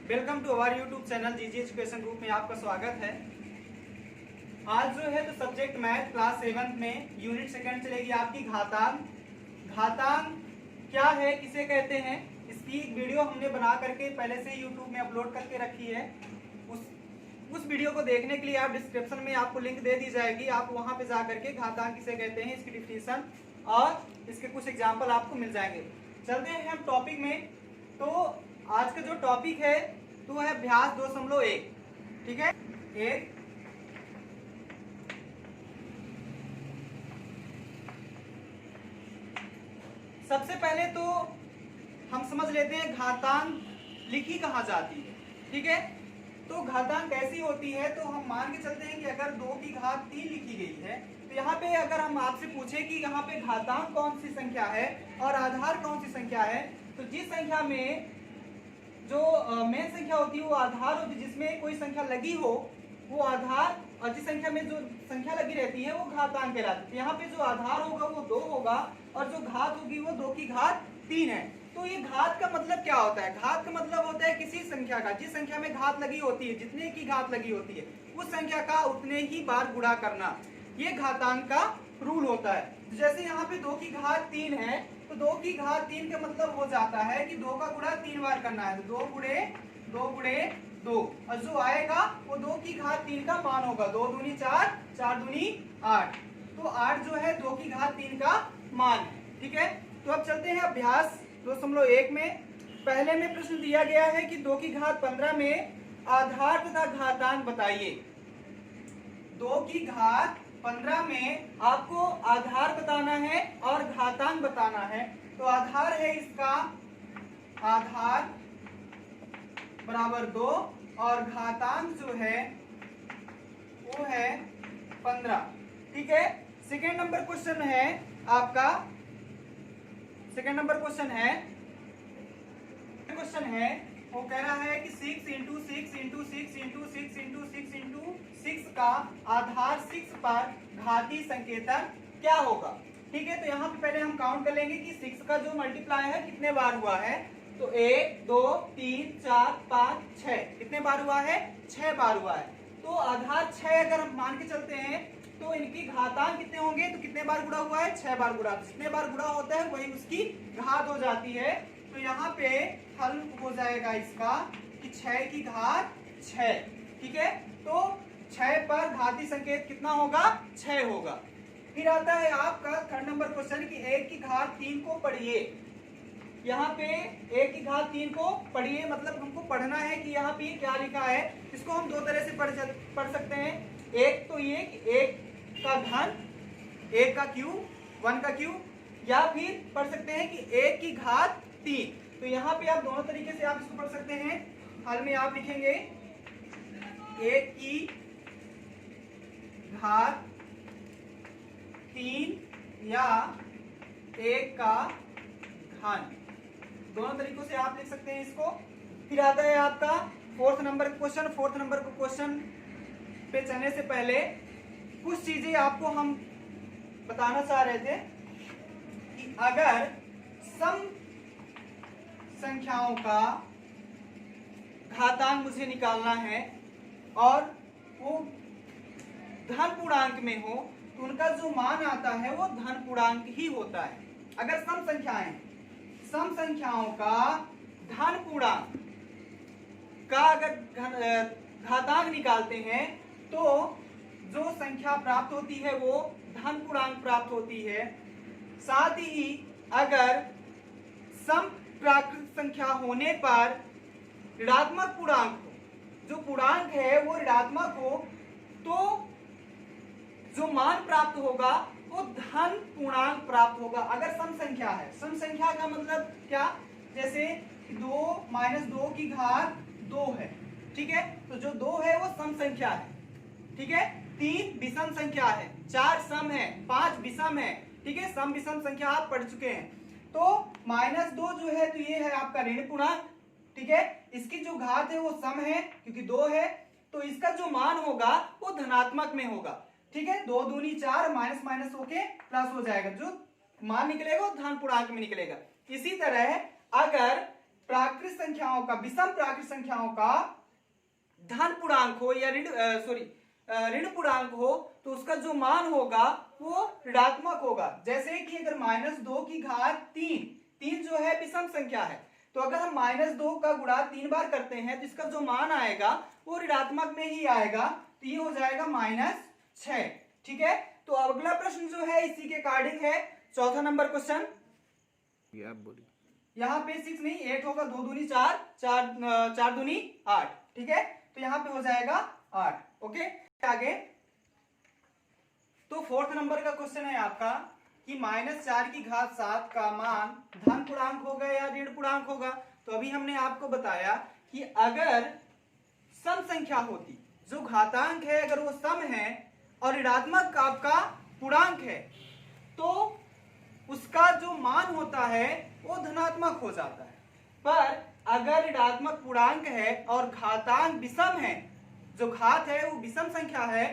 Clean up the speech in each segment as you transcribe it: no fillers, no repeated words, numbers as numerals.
Welcome to our YouTube channel GG education group में आपका स्वागत है। आज जो है तो सब्जेक्ट मैथ क्लास 7 में यूनिट सेकंड चलेगी आपकी घातांक। घातांक क्या है, किसे कहते हैं, इसकी वीडियो हमने बना करके पहले से यूट्यूब में अपलोड करके रखी है। उस वीडियो को देखने के लिए आप डिस्क्रिप्शन में आपको लिंक दे दी जाएगी, आप वहां पे जा करके घातांक किसे कहते हैं इसकी डिफिनीशन और इसके कुछ एग्जाम्पल आपको मिल जाएंगे। चलते हैं हम टॉपिक में। तो आज का जो टॉपिक है तो है अभ्यास 2.1। ठीक है, एक सबसे पहले तो हम समझ लेते हैं घातांक लिखी कहाँ जाती है। ठीक है, तो घातांक कैसी होती है, तो हम मान के चलते हैं कि अगर 2 की घात 3 लिखी गई है तो यहाँ पे अगर हम आपसे पूछे कि यहाँ पे घातांक कौन सी संख्या है और आधार कौन सी संख्या है, तो जिस संख्या में जो मेन संख्या होती है वो आधार होती है, जिसमें कोई संख्या लगी हो वो आधार, और जिस संख्या में जो संख्या लगी रहती है वो घातांक कहलाती है। तो यहाँ पे जो आधार होगा वो 2 होगा और जो घात होगी वो 2 की घात 3 है। तो ये घात का मतलब क्या होता है? घात का मतलब होता है किसी संख्या का, जिस संख्या में घात लगी होती है, जितने की घात लगी होती है उस संख्या का उतने ही बार गुणा करना, ये घातांक का रूल होता है। जैसे यहाँ पे 2 की घात 3 है तो 2 की घात 3 का मतलब हो जाता है कि 2 का गुणा 3 बार करना है, तो 2 गुणे 2 और जो आएगा वो 2 की घात 3 का मान होगा। 2 दूनी 4, 4 दूनी 8, तो 8 जो है 2 की घात 3 का मान है। ठीक है, तो अब चलते हैं अभ्यास 2.1 में। पहले में प्रश्न दिया गया है कि 2 की घात 15 में आधार तथा घातांक बताइए। 2 की घात 15 में आपको आधार बताना है और घातांक बताना है। तो आधार है इसका, आधार बराबर 2 और घातांक जो है वो है 15। ठीक है, सेकेंड नंबर क्वेश्चन है आपका, सेकेंड नंबर क्वेश्चन है वो कह रहा है कि 6 into 6 into 6 into 6 into 6 into 6 का आधार 6 पर घाती संकेतन क्या होगा। ठीक है, तो यहाँ पे पहले हम काउंट कर लेंगे कि 6 का जो मल्टीप्लाई है कितने बार हुआ है, तो 1 2 3 4 5 6, कितने बार हुआ है, 6 बार हुआ है। तो आधार 6 अगर हम मान के चलते हैं तो इनकी घातांक कितने होंगे, तो कितने बार गुणा हुआ है, 6 बार गुणा, जितने बार गुणा होता है वही उसकी घात हो जाती है। तो यहाँ पे हल हो जाएगा इसका कि 6 की घात 6। ठीक है, तो 6 पर घाती संकेत कितना होगा, 6 होगा। फिर आता है आपका थर्ड नंबर क्वेश्चन कि 1 की घात 3 को पढ़िए। यहाँ पे 1 की घात 3 को पढ़िए, मतलब हमको पढ़ना है कि यहाँ पे क्या लिखा है। इसको हम दो तरह से पढ़ सकते हैं। एक तो ये कि 1 का घन, 1 का क्यूब, 1 का क्यूब, या फिर पढ़ सकते हैं कि 1 की घात 3। तो यहाँ पे आप दोनों तरीके से आप इसको पढ़ सकते हैं। हल में आप लिखेंगे 1 की घात 3 या 1 का घन, दोनों तरीकों से आप लिख सकते हैं इसको। फिर आता है आपका fourth number question. Fourth number question पे चलने से पहले कुछ चीजें आपको हम बताना चाह रहे थे कि अगर सम संख्याओं का घातांक मुझे निकालना है और वो धन पूर्णांक में हो तो उनका जो मान आता है वो धन पूर्णांक ही होता है। अगर सम संख्याएं, सम संख्याओं का धन पूर्णांक का अगर घातांक निकालते हैं तो जो संख्या प्राप्त होती है वो धन पूर्णांक प्राप्त होती है। साथ ही अगर सम प्राकृत संख्या होने पर ऋणात्मक पूर्णांक हो, जो पूर्णांक है वो ऋणात्मक हो, तो जो मान प्राप्त होगा वो धन पूर्णांक प्राप्त होगा। अगर सम संख्या है, सम संख्या का मतलब क्या, जैसे 2 माइनस 2 की घात 2 है। ठीक है, तो जो 2 है वो सम संख्या है। ठीक है, 3 विषम संख्या है, 4 सम है, 5 विषम है। ठीक है, सम विषम संख्या आप पढ़ चुके हैं। तो -2 जो है तो ये है आपका ऋण पूर्णांक। ठीक है, इसकी जो घात है वो सम है क्योंकि 2 है, तो इसका जो मान होगा वो धनात्मक में होगा। ठीक है, 2 दूनी 4, माइनस माइनस होके प्लस हो जाएगा, जो मान निकलेगा वो धन पूर्णांक में निकलेगा। इसी तरह अगर प्राकृत संख्याओं का, विषम प्राकृत संख्याओं का धन पूर्णांक हो या ऋण पूर्णांक हो तो उसका जो मान होगा वो ऋणात्मक होगा। जैसे कि अगर -2 की घात 3 जो है विषम संख्या है, तो अगर हम -2 का गुणा 3 बार करते हैं तो इसका जो मान आएगा वो ऋणात्मक में ही आएगा, तो ये हो जाएगा -6। ठीक है, तो अगला प्रश्न जो है इसी के अकॉर्डिंग है, चौथा नंबर क्वेश्चन। यहाँ पे 6 नहीं 8 होगा, 2 दूनी 4, 4 दूनी 8। ठीक है, तो यहाँ पे हो जाएगा 8। ओके, आगे तो फोर्थ नंबर का क्वेश्चन है आपका कि -4 की घात 7 का मान धन पूर्णांक होगा या ऋण पूर्णांक होगा। तो अभी हमने आपको बताया कि अगर सम संख्या होती, जो घातांक है अगर वो सम है और ऋणात्मक आपका पूर्णांक है, तो उसका जो मान होता है वो धनात्मक हो जाता है। पर अगर ऋणात्मक पूर्णांक है और घातांक विषम है, जो घात है वो विषम संख्या है,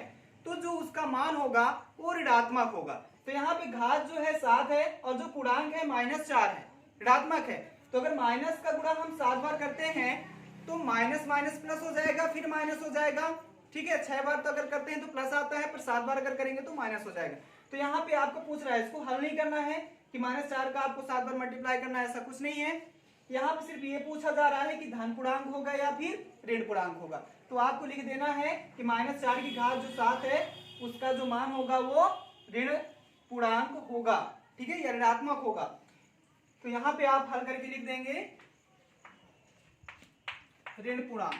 तो जो उसका मान होगा वो ऋणात्मक होगा। तो यहाँ पे घात जो है 7 है और जो पूर्णांक है -4 है, ऋणात्मक है। तो अगर माइनस का गुणा हम 7 बार करते हैं तो माइनस माइनस प्लस हो जाएगा, फिर माइनस हो जाएगा। ठीक है, 6 बार तो अगर करते हैं तो प्लस आता है, पर 7 बार अगर करेंगे तो माइनस हो जाएगा। तो यहाँ पे आपको पूछ रहा है, इसको हल नहीं करना है कि -4 का आपको 7 बार मल्टीप्लाई करना है, ऐसा कुछ नहीं है। यहाँ पे सिर्फ ये पूछा जा रहा है कि धन पूर्णांक होगा या फिर ऋण पूर्णांक होगा। तो आपको लिख देना है कि -4 की घात जो 7 है उसका जो मान होगा वो ऋण पूर्णांक होगा। ठीक है, या ऋणात्मक होगा। तो यहाँ पे आप हल करके लिख देंगे ऋण पूर्णांक।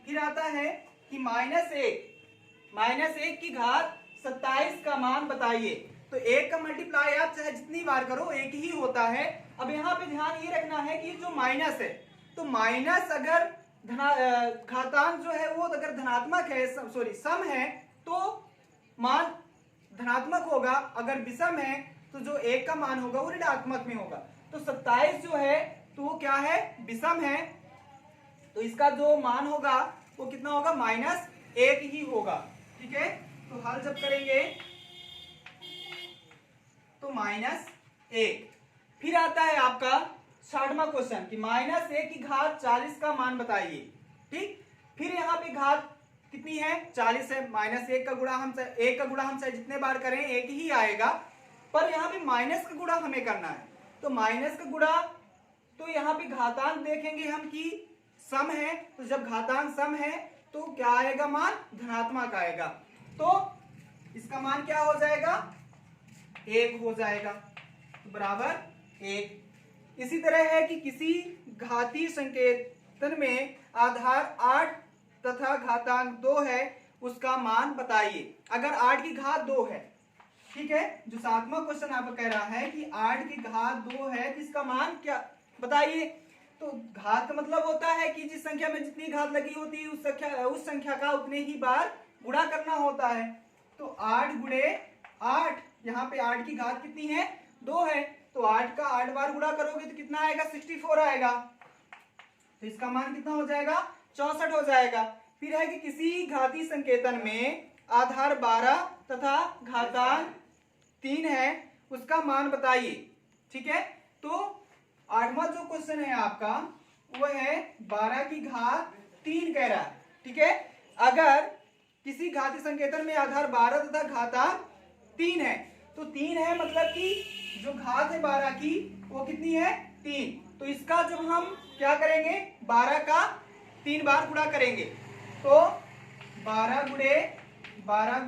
फिर आता है कि -1 की घात 27 का मान बताइए। तो 1 का मल्टीप्लाई आप चाहे जितनी बार करो एक ही होता है। अब यहाँ पे ध्यान ये रखना है कि जो माइनस है, तो माइनस अगर घातांक जो है वो अगर धनात्मक है, सम है, तो मान धनात्मक होगा। अगर विषम है तो जो 1 का मान होगा वो ऋणात्मक में होगा। तो 27 जो है तो वो क्या है, विषम है, तो इसका जो मान होगा वो कितना होगा, -1 ही होगा। ठीक है, तो हल जब करेंगे तो -1। फिर आता है आपका 60वां क्वेश्चन कि -1 की घात 40 का मान बताइए। ठीक, फिर यहाँ पे घात कितनी है, 40 है। -1 का गुणा हम चाहे जितने बार करें एक ही आएगा, पर यहाँ पे माइनस का गुणा हमें करना है। तो माइनस का गुणा, तो यहाँ पे घातांक देखेंगे हम कि सम है, तो जब घातांक सम है तो क्या आएगा, मान धनात्मक आएगा। तो इसका मान क्या हो जाएगा, 1 हो जाएगा, तो बराबर 1। इसी तरह है कि किसी घातीय संकेतन में आधार 8 तथा घातांक 2 है, उसका मान बताइए। अगर 8 की घात 2 है, ठीक है, जो 7वां क्वेश्चन आपको कह रहा है कि 8 की घात 2 है, तो इसका मान क्या बताइए। तो घात का मतलब होता है कि जिस संख्या में जितनी घात लगी होती है उस संख्या का उतने ही बार गुणा करना होता है। तो 8 गुणे 8, यहाँ पे 8 की घात कितनी है, 2 है, तो 8 का 8 बार गुणा करोगे तो कितना आएगा, 64 आएगा। तो इसका मान कितना हो जाएगा, 64 हो जाएगा। फिर है कि किसी घातीय संकेतन में आधार 12 तथा घातांक 3 है, उसका मान बताइए। ठीक है, तो 8वां जो क्वेश्चन है आपका वो है 12 की घात 3 कह रहा है। ठीक है, अगर किसी घातीय संकेतन में आधार 12 तथा घातांक 3 है, तो 3 है मतलब कि जो घात है 12 की वो कितनी है, 3। तो इसका जब हम क्या करेंगे, 12 का 3 बार गुणा करेंगे, तो 12 गुणे 12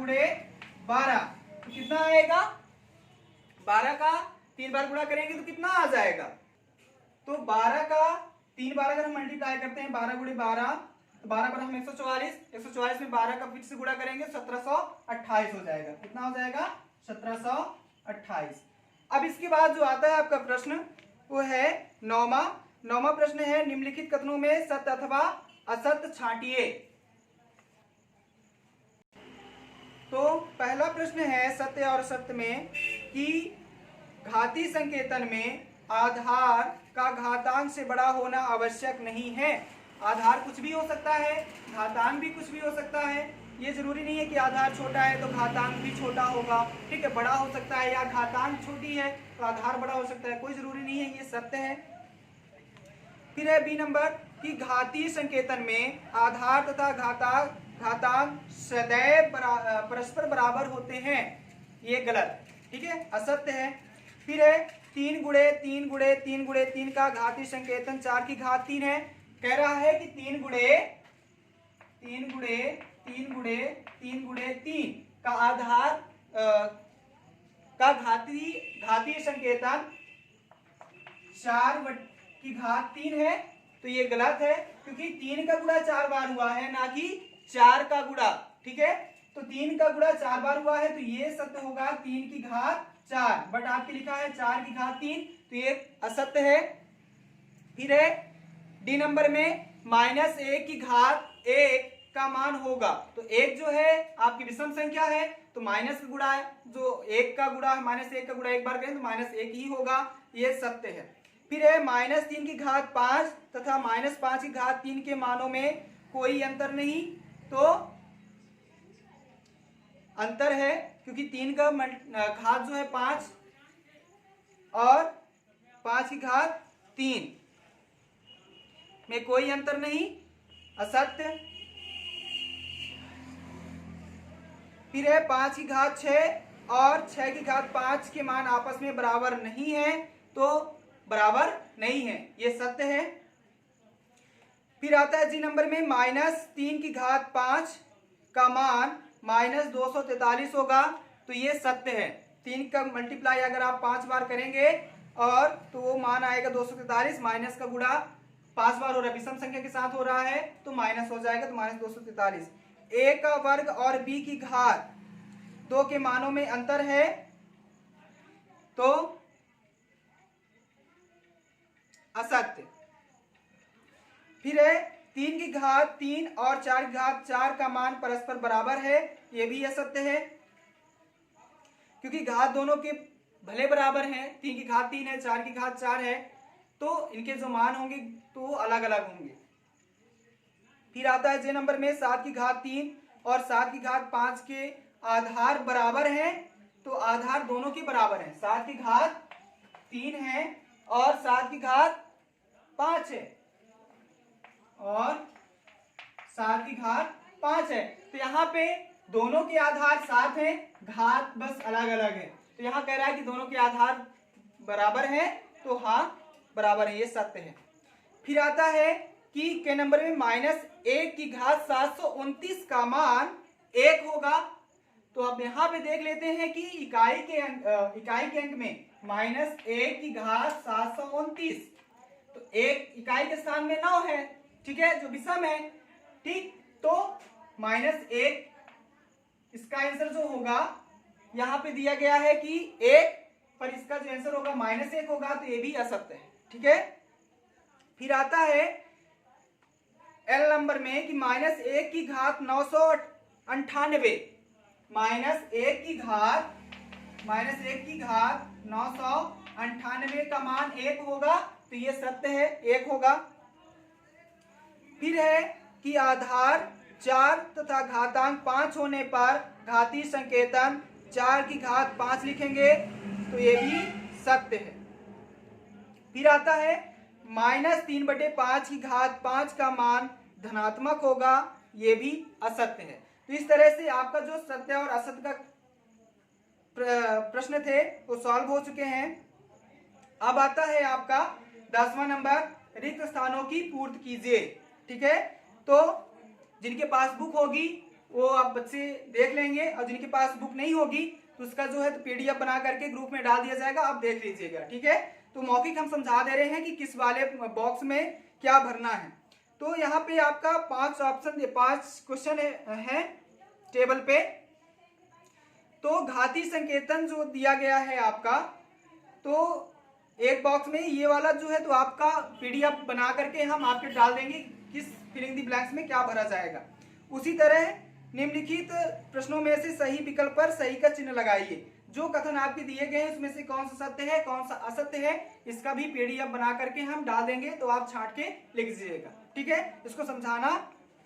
तो कितना आएगा, 12 का 3 बार गुणा करेंगे तो कितना आ जाएगा। तो 12 का 3 बार अगर हम मल्टीप्लाई करते हैं, 12 गुणे 12, तो 12 पर हम 144 में 12 का फिर से गुणा करेंगे 1728 हो जाएगा। कितना हो जाएगा, 1728। अब इसके बाद जो आता है आपका प्रश्न वो है 9वां प्रश्न है, निम्नलिखित कथनों में सत्य अथवा असत्य छांटिए। तो पहला प्रश्न है सत्य और असत्य में कि घातीय संकेतन में आधार का घातांक से बड़ा होना आवश्यक नहीं है। आधार कुछ भी हो सकता है, घातांक भी कुछ भी हो सकता है, ये जरूरी नहीं है कि आधार छोटा है तो घातांक भी छोटा होगा, ठीक है, बड़ा हो सकता है, या घातांक छोटी है तो आधार बड़ा हो सकता है, कोई जरूरी नहीं है, ये सत्य है। फिर है बी नंबर कि घातीय संकेतन में आधार तथा घातांक सदैव परस्पर बराबर होते हैं, ये गलत, ठीक है, असत्य है। फिर है 3 गुणे 3 गुणे 3 गुणे 3 का घातीय संकेतन 4 की घात 3 है। कह रहा है कि 3 गुणे 3 गुणे 3 गुणे 3 गुणे 3 का आधार का घातीय संकेतन 4 की घात 3 है, तो ये गलत है, क्योंकि 3 का गुणा 4 बार हुआ है, ना कि 4 का गुणा, ठीक है, तो 3 का गुणा 4 बार हुआ है, तो ये सत्य होगा 3 की घात 4, बट आपके लिखा है 4 की घात 3, तो ये असत्य है। फिर है डी नंबर में -1 की घात 1 का मान होगा, तो 1 जो है आपकी विषम संख्या है, तो माइनस का गुणा है, जो 1 का गुणा -1 का गुणा एक बार करें तो -1 ही होगा, ये सत्य है। फिर है -3 की घात 5 तथा -5 की घात 3 के मानों में कोई अंतर नहीं, तो अंतर है, क्योंकि 3 का घात जो है 5 और 5 की घात 3 में कोई अंतर नहीं, असत्य। फिर है 5 की घात 6 और 6 की घात 5 के मान आपस में बराबर नहीं है, तो बराबर नहीं है, ये सत्य है। फिर आता है जी नंबर में -3 की घात 5 का मान -243 होगा, तो ये सत्य है। 3 का मल्टीप्लाई अगर आप 5 बार करेंगे और तो वो मान आएगा 243, माइनस का गुणा 5 बार हो रहा है, विषम संख्या के साथ हो रहा है, तो माइनस हो जाएगा, तो -243। a का वर्ग और b की घात 2 के मानों में अंतर है, तो असत्य। फिर है 3 की घात 3 और 4 की घात 4 का मान परस्पर बराबर है, यह भी असत्य है, क्योंकि घात दोनों के भले बराबर हैं, 3 की घात 3 है, 4 की घात 4 है, तो इनके जो मान होंगे तो अलग अलग होंगे। फिर आता है जे नंबर में 7 की घात 3 और 7 की घात 5 के आधार बराबर हैं, तो आधार दोनों के बराबर हैं, 7 की घात 3 है और 7 की घात 5 है और 7 की घात 5 है, तो यहाँ पे दोनों के आधार 7 हैं, घात बस अलग अलग है, तो यहाँ कह रहा है कि दोनों के आधार बराबर हैं, तो हाँ बराबर है, ये सत्य है। फिर आता है कि के नंबर में -1 की घात 729 का मान 1 होगा, तो अब यहाँ पे देख लेते हैं कि इकाई के अंक में -1 की घात 729, तो एक इकाई के स्थान में 9 है, ठीक है, जो विषम है, ठीक, तो -1 इसका आंसर जो होगा, यहाँ पे दिया गया है कि 1, पर इसका जो आंसर होगा -1 होगा, तो ये भी असत्य है, ठीक है। फिर आता है एल नंबर में कि -1 की घात 998, -1 की घात 998 का मान 1 होगा, तो ये सत्य है, 1 होगा। फिर है कि आधार 4 तथा घातांक 5 होने पर घातीय संकेतन 4 की घात 5 लिखेंगे, तो ये भी सत्य है। फिर आता है -3/5 की घात 5 का मान धनात्मक होगा, ये भी असत्य है। तो इस तरह से आपका जो सत्य और असत्य का प्रश्न थे वो सॉल्व हो चुके हैं। अब आता है आपका 10वां नंबर, रिक्त स्थानों की पूर्ति कीजिए, ठीक है। तो जिनके पास बुक होगी वो आप बच्चे देख लेंगे, और जिनके पास बुक नहीं होगी तो उसका जो है तो पीडीएफ बना करके ग्रुप में डाल दिया जाएगा, आप देख लीजिएगा, ठीक है। तो मौखिक हम समझा दे रहे हैं कि किस वाले बॉक्स में क्या भरना है। तो यहाँ पे आपका 5 ऑप्शन 5 क्वेश्चन है टेबल पे। तो घातीय संकेतन जो दिया गया है आपका, तो एक बॉक्स में ये वाला जो है तो आपका पीडीएफ बना करके हम आपके डाल देंगे किस फिलिंग दी ब्लैंक्स में क्या भरा जाएगा। उसी तरह निम्नलिखित प्रश्नों में से सही विकल्प पर सही का चिन्ह लगाइए। जो कथन आपके दिए गए हैं उसमें से कौन सा सत्य है कौन सा असत्य है, इसका भी पीडीएफ बना करके हम डाल देंगे, तो आप छांट के लिख दीजिएगा, ठीक है। इसको समझाना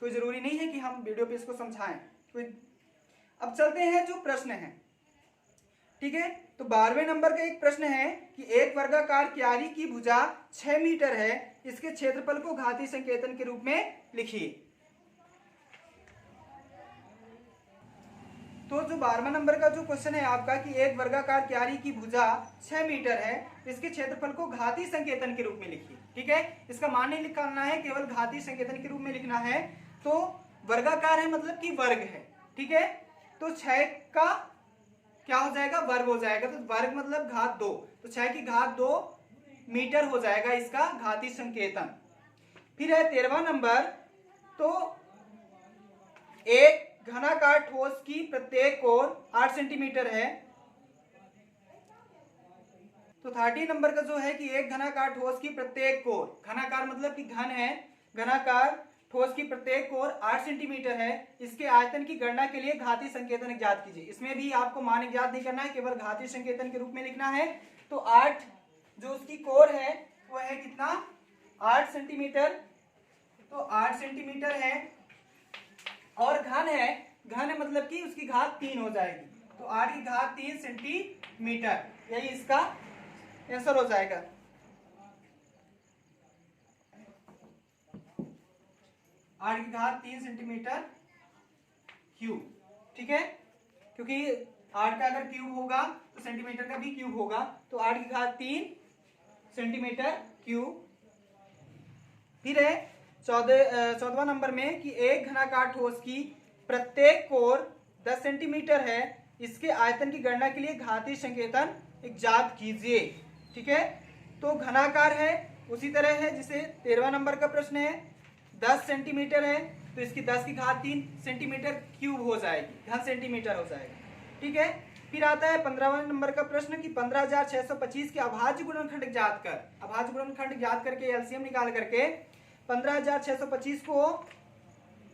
कोई जरूरी नहीं है कि हम वीडियो पे इसको समझाएं। अब चलते हैं जो प्रश्न है, ठीक है। तो 12वें नंबर का एक प्रश्न है कि एक वर्गाकार क्यारी की भुजा 6 मीटर है, इसके क्षेत्रफल को घातीय संकेतन के रूप में लिखिए। तो जो 12वां नंबर का जो क्वेश्चन है आपका कि एक वर्गाकार क्यारी की भुजा 6 मीटर है, इसके क्षेत्रफल को घातीय संकेतन के रूप में लिखिए, ठीक है। इसका मान नहीं लिखना है, केवल घातीय संकेतन के रूप में लिखना है। तो वर्गाकार है मतलब कि वर्ग है, ठीक है। तो 6 का क्या हो जाएगा, वर्ग हो जाएगा, तो वर्ग मतलब घात 2, तो 6 की घात 2 मीटर हो जाएगा इसका घातीय संकेतन। फिर है 13वां नंबर, तो एक घनाकार ठोस की प्रत्येक कोर 8 सेंटीमीटर है। तो 30 नंबर का जो है कि एक घनाकार ठोस की प्रत्येक कोर, घनाकार मतलब कि घन है, घनाकार ठोस की प्रत्येक कोर 8 सेंटीमीटर है, इसके आयतन की गणना के लिए घातीय संकेतन ज्ञात कीजिए। इसमें भी आपको मान ज्ञात नहीं करना है, केवल घातीय संकेतन के रूप में लिखना है। तो 8 जो उसकी कोर है वो है कितना, 8 सेंटीमीटर, तो 8 सेंटीमीटर है, और घन है, घन है मतलब कि उसकी घात 3 हो जाएगी, तो 8 की घात 3 सेंटीमीटर, यही इसका आंसर हो जाएगा। 8 की घात 3 सेंटीमीटर क्यूब, ठीक है, क्योंकि 8 का अगर क्यूब होगा तो सेंटीमीटर का भी क्यूब होगा, तो 8 की घात 3 सेंटीमीटर क्यूब। फिर है 14वां नंबर में कि एक घनाकार ठोस की प्रत्येक कोर 10 सेंटीमीटर है, इसके आयतन की गणना के लिए घातीय संकेतन ज्ञात कीजिए, ठीक है। तो घनाकार है उसी तरह है जिसे 13वां नंबर का प्रश्न है, 10 सेंटीमीटर है, तो इसकी 10 की घात 3 सेंटीमीटर क्यूब हो जाएगी, घन सेंटीमीटर हो जाएगा, ठीक है। फिर आता है 15वां नंबर का प्रश्न कि 15,625 के अभाज्य गुणनखंड ज्ञात कर, अभाज्य गुणनखंड ज्ञात करके एलसीएम निकाल करके 15,625 को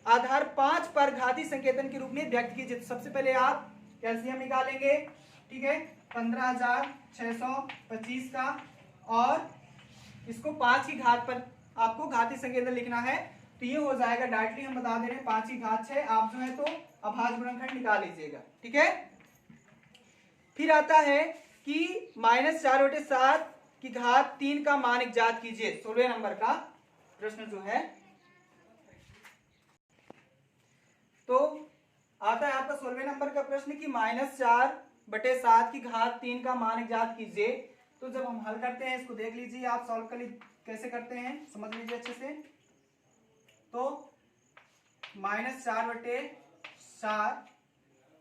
आधार 5 पर घातीय संकेतन के रूप में व्यक्त कीजिए। तो सबसे पहले आप एलसीएम निकालेंगे, ठीक है, 15,625 का, और इसको 5 की घात पर आपको घातीय संकेतन लिखना है, तो ये हो जाएगा डायरेक्टली हम बता दे रहे हैं 5 की घात 6, आप जो है तो अभाज्य गुणनखंड निकाल लीजिएगा, ठीक है। फिर आता है कि -4/7 की घात 3 का मान ज्ञात कीजिए, 16वें नंबर का प्रश्न जो है। तो आता है आपका 16वें नंबर का प्रश्न कि -4/7 की घात 3 का मान ज्ञात कीजिए। तो जब हम हल करते हैं इसको देख लीजिए, आप सॉल्व कर कैसे करते हैं समझ लीजिए अच्छे से। तो -4/7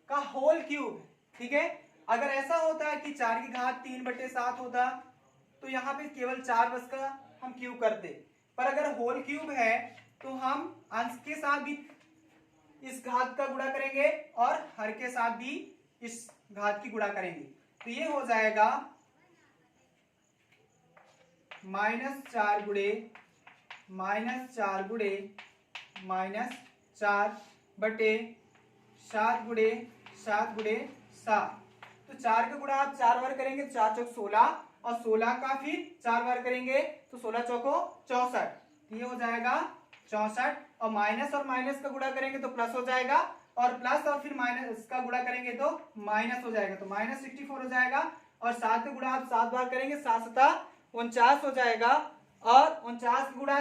का होल क्यूब, ठीक है। अगर ऐसा होता है कि 4 की घात 3/7 होता तो यहाँ पे केवल 4 बस का हम क्यूब करते, पर अगर होल क्यूब है तो हम अंश के साथ भी इस घात का गुणा करेंगे और हर के साथ भी इस घात की गुणा करेंगे, तो ये हो जाएगा -4 गुणे -4 गुणे -4/7 गुणे 7 गुणे 7। तो 4 का गुणा आप 4 बार करेंगे तो 4 चौक 16, और 16 का फिर 4 बार करेंगे तो 16 चौको 64, ये हो जाएगा 64, और माइनस का गुणा करेंगे तो प्लस हो जाएगा, और प्लस और फिर माइनस का गुणा करेंगे तो माइनस हो जाएगा, तो -64 हो जाएगा, और 7 का गुणा आप 7 बार करेंगे 7 7 49 हो जाएगा, और 49 का गुणा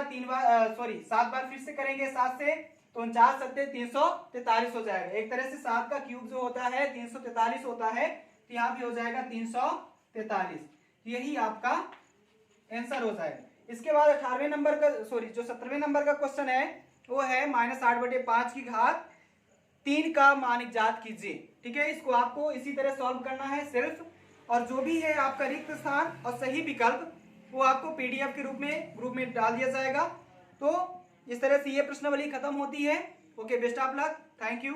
7 बार फिर से करेंगे 7 से, तो 49 7 343 हो जाएगा। एक तरह से 7 का क्यूब जो होता है 343 होता है, तो यहाँ भी हो जाएगा 343, यही आपका आंसर हो जाएगा। इसके बाद 18वें नंबर का जो 17वें नंबर का क्वेश्चन है वो है -8/5 की घात 3 का मान ज्ञात कीजिए, ठीक है। इसको आपको इसी तरह सॉल्व करना है सिर्फ, और जो भी है आपका रिक्त स्थान और सही विकल्प वो आपको पीडीएफ के रूप में ग्रुप में डाल दिया जाएगा। तो इस तरह से ये प्रश्नावली खत्म होती है। Okay, best of luck, thank you.